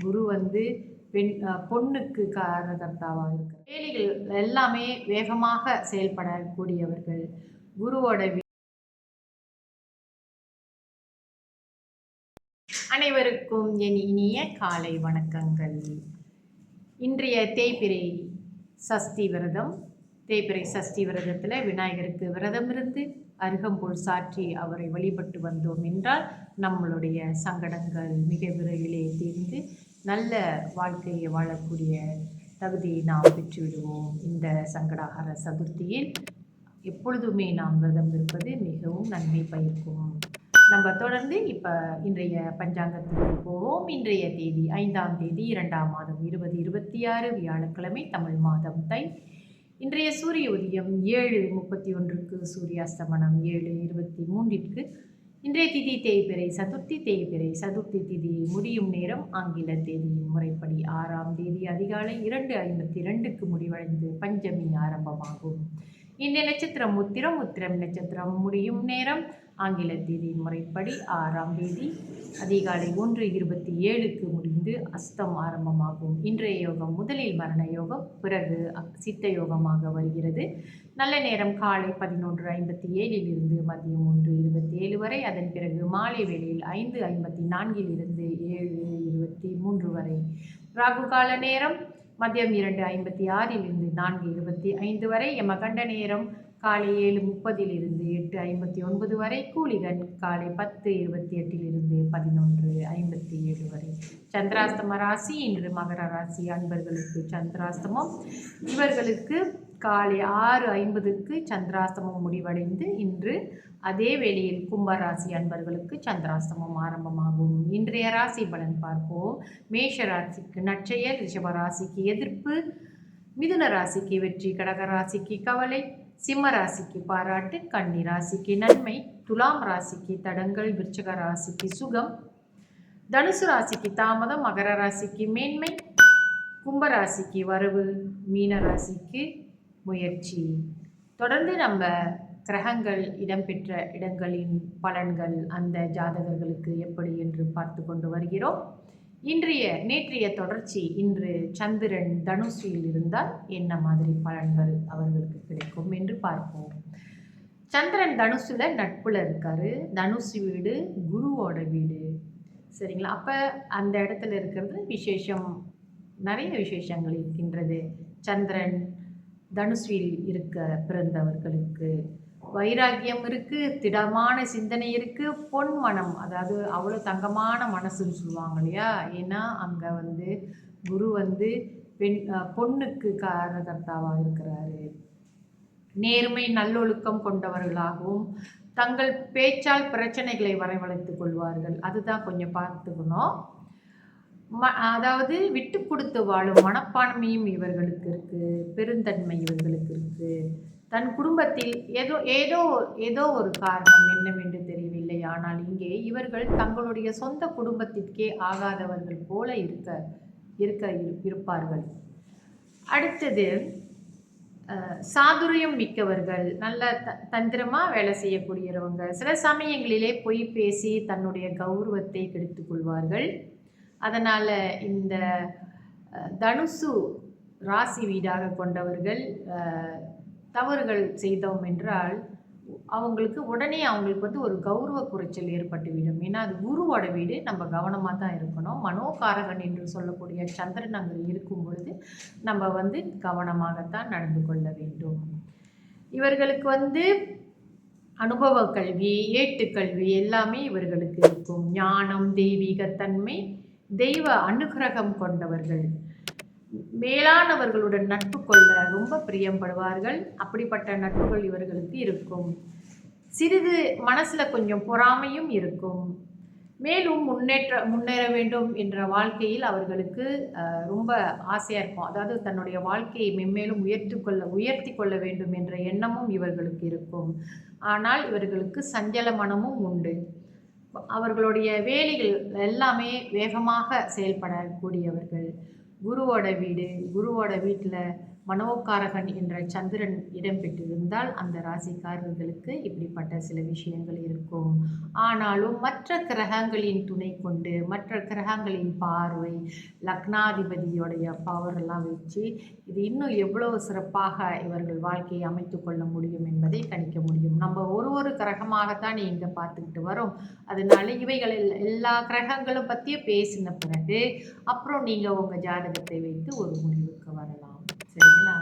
குரு வந்து பொண்ணுக்கு காரகர்த்தாவாக இருக்கிற வேலைகள் எல்லாமே வேகமாக செயல்படக்கூடியவர்கள். குருவோட அனைவருக்கும் என் இனிய காலை வணக்கங்கள். இன்றைய தேய்பிறை சஷ்டி விரதம். தேய்பிறை சஷ்டி விரதத்தில் விநாயகருக்கு விரதம் இருந்து அருகம்புல் சாற்றி அவரை வழிபட்டு வந்தோம் என்றால் நம்மளுடைய சங்கடங்கள் மிக விரைவிலே தீர்ந்து நல்ல வாழ்க்கையை வாழக்கூடிய தகுதியை நாம் பெற்றுவிடுவோம். இந்த சங்கடாகார சதுர்த்தியில் எப்பொழுதுமே நாம் விரதம் இருப்பது மிகவும் நன்மை பயக்கும். நம்ம தொடர்ந்து இப்போ இன்றைய பஞ்சாங்கத்துக்கு போவோம். இன்றைய தேதி 5ஆம் தேதி 2ஆம் மாதம் 2026 வியாழக்கிழமை, தமிழ் மாதம் தை. இன்றைய சூரிய உதயம் 7:31க்கு, சூரியாஸ்தமனம் 7:23ற்கு. இன்றைய திதி தேய்பிறை சதுர்த்தி. தேய்பிறை சதுர்த்தி திதி முடியும் நேரம் ஆங்கில தேதியின் முறைப்படி 6ஆம் தேதி அதிகாலை 2:52க்கு முடிவடைந்து பஞ்சமி ஆரம்பமாகும். இந்த நட்சத்திரம் உத்திரம். உத்திரம் நட்சத்திரம் முடியும் நேரம் ஆங்கில தேதியின் முறைப்படி 6ஆம் தேதி அதிகாலை 1:27க்கு முடிந்து அஸ்தம் ஆரம்பமாகும். இன்றைய யோகம் முதலில் மரண யோகம், பிறகு சித்த யோகமாக வருகிறது. நல்ல நேரம் காலை 11:57 மதியம் 1:27 வரை. அதன் பிறகு மாலை வேளையில் 5:54 7:23 வரை. ராகு கால நேரம் மதியம் 2:56 4:25 வரை. யமகண்ட நேரம் காலை 7:30 8:59 வரை. கூலிகன் காலை 10:28 11:57 வரை. சந்திராஸ்தம ராசி இன்று மகர ராசி அன்பர்களுக்கு சந்திராஸ்தமம். இவர்களுக்கு காலை 6:50க்கு சந்திராஸ்தமம் முடிவடைந்து இன்று அதே வேளையில் கும்பராசி அன்பர்களுக்கு சந்திராஸ்தமம் ஆரம்பமாகும். இன்றைய ராசி பலன் பார்ப்போம். மேஷ ராசிக்கு நற்செயல், ரிஷப ராசிக்கு எதிர்ப்பு, மிதுன ராசிக்கு வெற்றி, கடக ராசிக்கு கவலை, சிம்ம ராசிக்கு பாராட்டு, கன்னி ராசிக்கு நன்மை, துலாம் ராசிக்கு தடங்கள், விருச்சக ராசிக்கு சுகம், தனுசு ராசிக்கு தாமதம், மகர ராசிக்கு மேன்மை, கும்பராசிக்கு வரவு, மீன ராசிக்கு முயற்சி. தொடர்ந்து நம்ம கிரகங்கள் இடம்பெற்ற இடங்களின் பலன்கள் அந்த ஜாதகர்களுக்கு எப்படி என்று பார்த்து கொண்டு வருகிறோம். நேற்றைய தொடர்ச்சி. இன்று சந்திரன் தனுசில் இருந்தால் என்ன மாதிரி பலன்கள் அவர்களுக்கு கிடைக்கும் என்று பார்ப்போம். சந்திரன் தனுசுல நட்புல இருக்காரு. தனுசு வீடு குருவோட வீடு, சரிங்களா? அப்போ அந்த இடத்துல இருக்கிறது விசேஷம், நிறைய விசேஷங்கள் இருக்கின்றது. சந்திரன் தனுசில் இருக்க பிறந்தவர்களுக்கு வைராக்கியம் இருக்கு, திடமான சிந்தனை இருக்கு, பொன் மனம், அதாவது அவ்வளோ தங்கமான மனசுன்னு சொல்லுவாங்க இல்லையா? ஏன்னா அங்கே குரு பொண்ணுக்கு காரகர்த்தாவாக இருக்கிறாரு. நேர்மை நல்லொழுக்கம் கொண்டவர்களாகவும் தங்கள் பேச்சால் பிரச்சனைகளை வரவழைத்துக் கொள்வார்கள். அதுதான் கொஞ்சம் பார்த்துக்கணும். அதாவது விட்டு கொடுத்து வாழும் மனப்பான்மையும் இவர்களுக்கு இருக்கு, பெருந்தன்மை இவர்களுக்கு இருக்கு. தன் குடும்பத்தில் ஏதோ ஒரு காரணம் என்னவென்று தெரியவில்லை, ஆனால் இங்கே இவர்கள் தங்களுடைய சொந்த குடும்பத்திற்கே ஆகாதவர்கள் போல இருப்பார்கள். அடுத்தது சாதுரியம் மிக்கவர்கள், நல்ல தந்திரமாக வேலை செய்யக்கூடியவங்க. சில சமயங்களிலே பொய் பேசி தன்னுடைய கௌரவத்தை கெடுத்துக் கொள்வார்கள். அதனால் இந்த தனுசு ராசி வீடாக கொண்டவர்கள் தவறுகள் செய்தோம் என்றால் அவங்களுக்கு ஒரு கௌரவ குறைச்சல் ஏற்பட்டுவிடும். ஏன்னா அது குருவோட வீடு, நம்ம கவனமாக தான் இருக்கணும். மனோகாரகன் என்று சொல்லக்கூடிய சந்திரன் அங்கே இருக்கும் பொழுது நம்ம கவனமாகத்தான் நடந்து கொள்ள வேண்டும். இவர்களுக்கு அனுபவ கல்வி, ஏட்டுக்கல்வி எல்லாமே இவர்களுக்கு இருக்கும். ஞானம், தெய்வீகத்தன்மை, தெய்வ அனுகிரகம் கொண்டவர்கள். மேலானவர்களுடன் நட்பு கொள்ள ரொம்ப பிரியப்படுவார்கள். அப்படிப்பட்ட நட்புகள் இவர்களுக்கு இருக்கும். சிறிது மனசுல கொஞ்சம் பொறாமையும் இருக்கும். மேலும் முன்னேற வேண்டும் என்ற வாழ்க்கையில் அவர்களுக்கு ரொம்ப ஆசையாக இருக்கும். அதாவது தன்னுடைய வாழ்க்கையை மென்மேலும் உயர்த்தி கொள்ள வேண்டும் என்ற எண்ணமும் இவர்களுக்கு இருக்கும். ஆனால் இவர்களுக்கு சஞ்சல மனமும் உண்டு. அவர்களுடைய வேலைகள் எல்லாமே வேகமாக செயல்படக்கூடியவர்கள். குருவோட வீடு, குருவோட வீட்டில் மனோகாரகன் என்ற சந்திரன் இடம்பெற்றிருந்தால் அந்த ராசிக்காரர்களுக்கு இப்படிப்பட்ட சில விஷயங்கள் இருக்கும். ஆனாலும் மற்ற கிரகங்களின் துணை கொண்டு, மற்ற கிரகங்களின் பார்வை, லக்னாதிபதியோடைய பவர் எல்லாம் வச்சு இது இன்னும் எவ்வளவு சிறப்பாக இவர்கள் வாழ்க்கையை அமைத்து கொள்ள முடியும் என்பதை கணிக்க முடியும். நம்ம ஒரு கிரகமாகத்தான் இங்கே பார்த்துக்கிட்டு வரோம். அதனால இவைகள் எல்லா கிரகங்களும் பற்றியும் பேசின பிறகு அப்புறம் நீங்கள் உங்கள் ஜாதகத்தை வைத்து ஒரு முடிவுக்கு வரலாம். சரிங்களா?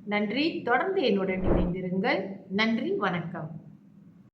நன்றி. தொடர்ந்து என்னுடன் இணைந்திருங்கள். நன்றி, வணக்கம்.